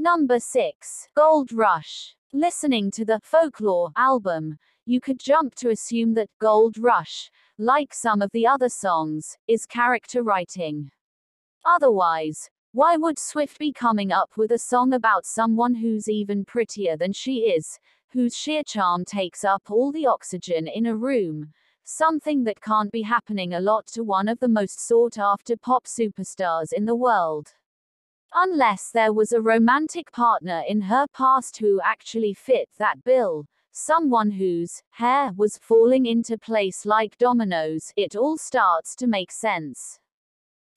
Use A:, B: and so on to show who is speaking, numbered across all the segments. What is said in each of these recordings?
A: Number 6. Gold Rush. Listening to the Folklore album, you could jump to assume that Gold Rush, like some of the other songs, is character writing. Otherwise, why would Swift be coming up with a song about someone who's even prettier than she is, whose sheer charm takes up all the oxygen in a room, something that can't be happening a lot to one of the most sought-after pop superstars in the world? Unless there was a romantic partner in her past who actually fit that bill, someone whose hair was falling into place like dominoes, it all starts to make sense.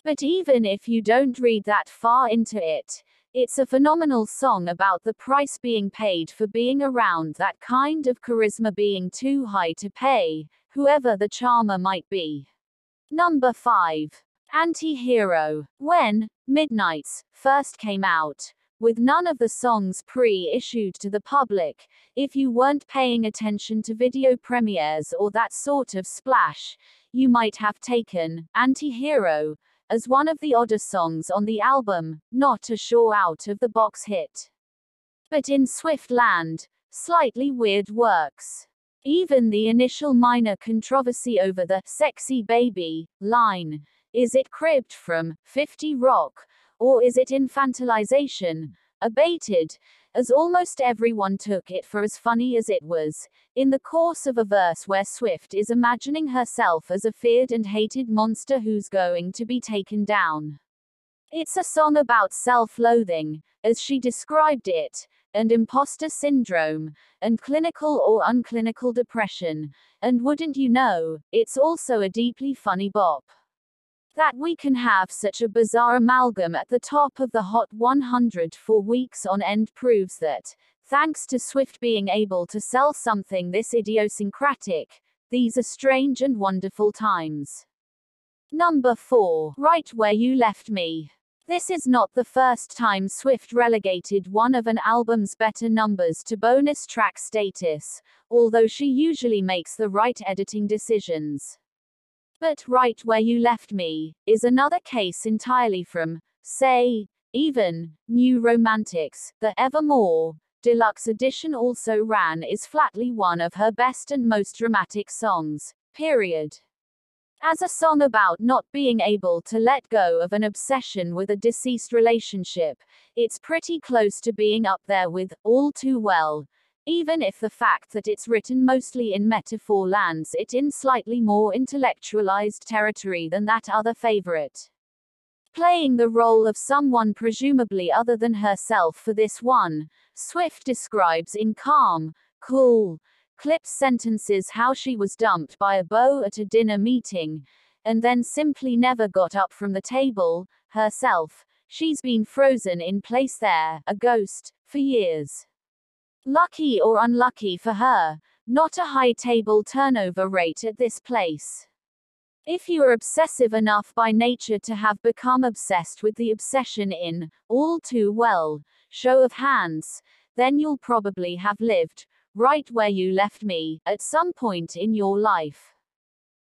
A: But even if you don't read that far into it, it's a phenomenal song about the price being paid for being around that kind of charisma being too high to pay, whoever the charmer might be. Number 5. Anti-Hero. When Midnights first came out, with none of the songs pre-issued to the public, if you weren't paying attention to video premieres or that sort of splash, you might have taken Anti-Hero as one of the odder songs on the album, not a sure out-of-the-box hit. But in Swift land, slightly weird works. Even the initial minor controversy over the "sexy baby" line, is it cribbed from 50 Rock, or is it infantilization, abated, as almost everyone took it for as funny as it was, in the course of a verse where Swift is imagining herself as a feared and hated monster who's going to be taken down. It's a song about self-loathing, as she described it, and imposter syndrome, and clinical or unclinical depression, and wouldn't you know, it's also a deeply funny bop. That we can have such a bizarre amalgam at the top of the Hot 100 for weeks on end proves that, thanks to Swift being able to sell something this idiosyncratic, these are strange and wonderful times. Number 4. Right Where You Left Me. This is not the first time Swift relegated one of an album's better numbers to bonus track status, although she usually makes the right editing decisions. But Right Where You Left Me is another case entirely from, say, even New Romantics. The Evermore Deluxe Edition also ran is flatly one of her best and most dramatic songs, period. As a song about not being able to let go of an obsession with a deceased relationship, it's pretty close to being up there with All Too Well, even if the fact that it's written mostly in metaphor lands it in slightly more intellectualized territory than that other favorite. Playing the role of someone presumably other than herself for this one, Swift describes in calm, cool, clipped sentences how she was dumped by a beau at a dinner meeting, and then simply never got up from the table, herself. She's been frozen in place there, a ghost, for years. Lucky or unlucky for her, not a high table turnover rate at this place. If you are obsessive enough by nature to have become obsessed with the obsession in All Too Well, show of hands, then you'll probably have lived right where you left me at some point in your life.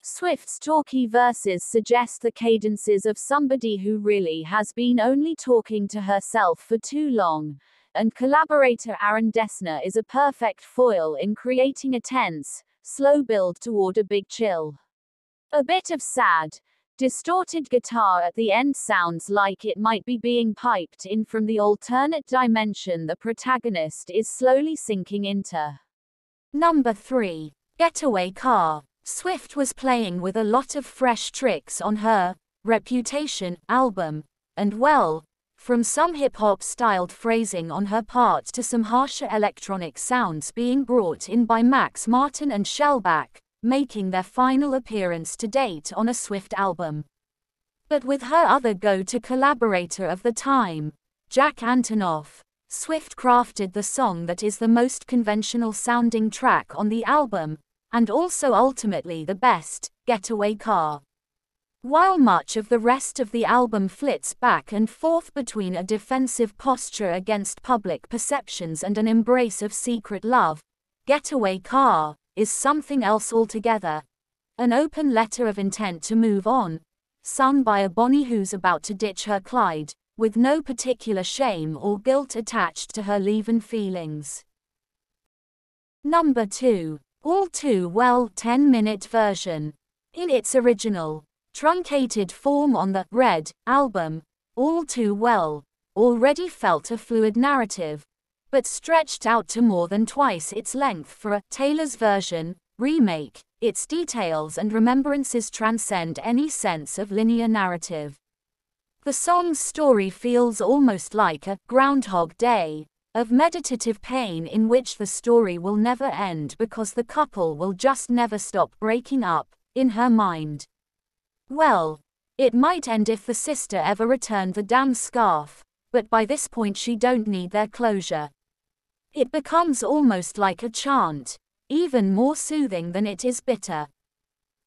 A: Swift's talky verses suggest the cadences of somebody who really has been only talking to herself for too long, and collaborator Aaron Dessner is a perfect foil in creating a tense, slow build toward a big chill. A bit of sad, distorted guitar at the end sounds like it might be being piped in from the alternate dimension the protagonist is slowly sinking into.
B: Number 3. Getaway Car. Swift was playing with a lot of fresh tricks on her Reputation album, and well, from some hip-hop styled phrasing on her part to some harsher electronic sounds being brought in by Max Martin and Shellback, making their final appearance to date on a Swift album. But with her other go-to collaborator of the time, Jack Antonoff, Swift crafted the song that is the most conventional sounding track on the album, and also ultimately the best, Getaway Car. While much of the rest of the album flits back and forth between a defensive posture against public perceptions and an embrace of secret love, Getaway Car is something else altogether. An open letter of intent to move on, sung by a Bonnie who's about to ditch her Clyde, with no particular shame or guilt attached to her leaving feelings. Number 2. All Too Well 10-minute version. In its original, truncated form on the Red album, All Too Well already felt a fluid narrative, but stretched out to more than twice its length for a Taylor's version remake. Its details and remembrances transcend any sense of linear narrative. The song's story feels almost like a Groundhog Day of meditative pain in which the story will never end because the couple will just never stop breaking up, in her mind. Well, it might end if the sister ever returned the damn scarf, but by this point she don't need their closure. It becomes almost like a chant, even more soothing than it is bitter.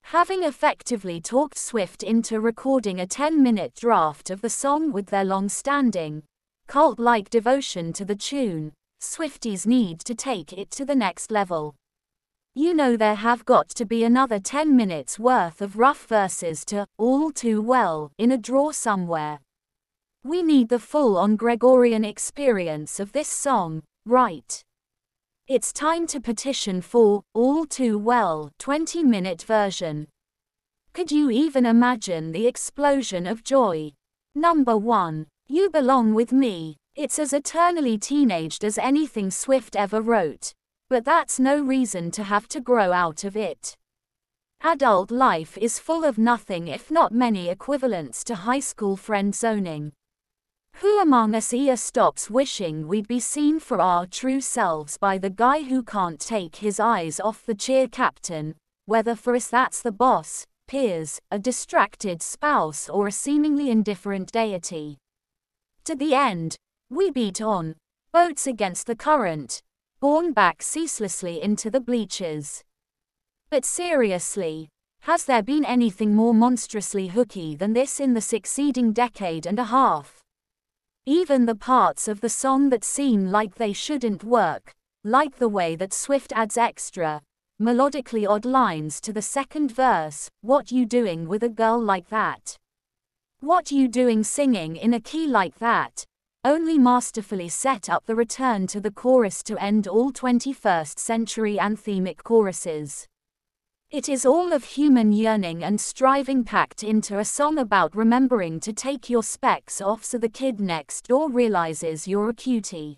B: Having effectively talked Swift into recording a 10-minute draft of the song with their long-standing, cult-like devotion to the tune, Swifties need to take it to the next level. You know there have got to be another 10 minutes worth of rough verses to All Too Well in a drawer somewhere. We need the full-on Gregorian experience of this song, right? It's time to petition for All Too Well 20-minute version. Could you even imagine the explosion of joy? Number 1. You Belong With Me. It's as eternally teenaged as anything Swift ever wrote, but that's no reason to have to grow out of it. Adult life is full of nothing if not many equivalents to high school friend zoning. Who among us stops wishing we'd be seen for our true selves by the guy who can't take his eyes off the cheer captain, whether for us that's the boss, peers, a distracted spouse or a seemingly indifferent deity? To the end, we beat on, boats against the current, borne back ceaselessly into the bleachers. But seriously, has there been anything more monstrously hooky than this in the succeeding decade and a half? Even the parts of the song that seem like they shouldn't work, like the way that Swift adds extra, melodically odd lines to the second verse, "What you doing with a girl like that? What you doing singing in a key like that?" only masterfully set up the return to the chorus to end all 21st century anthemic choruses. It is all of human yearning and striving packed into a song about remembering to take your specs off so the kid next door realizes you're a cutie.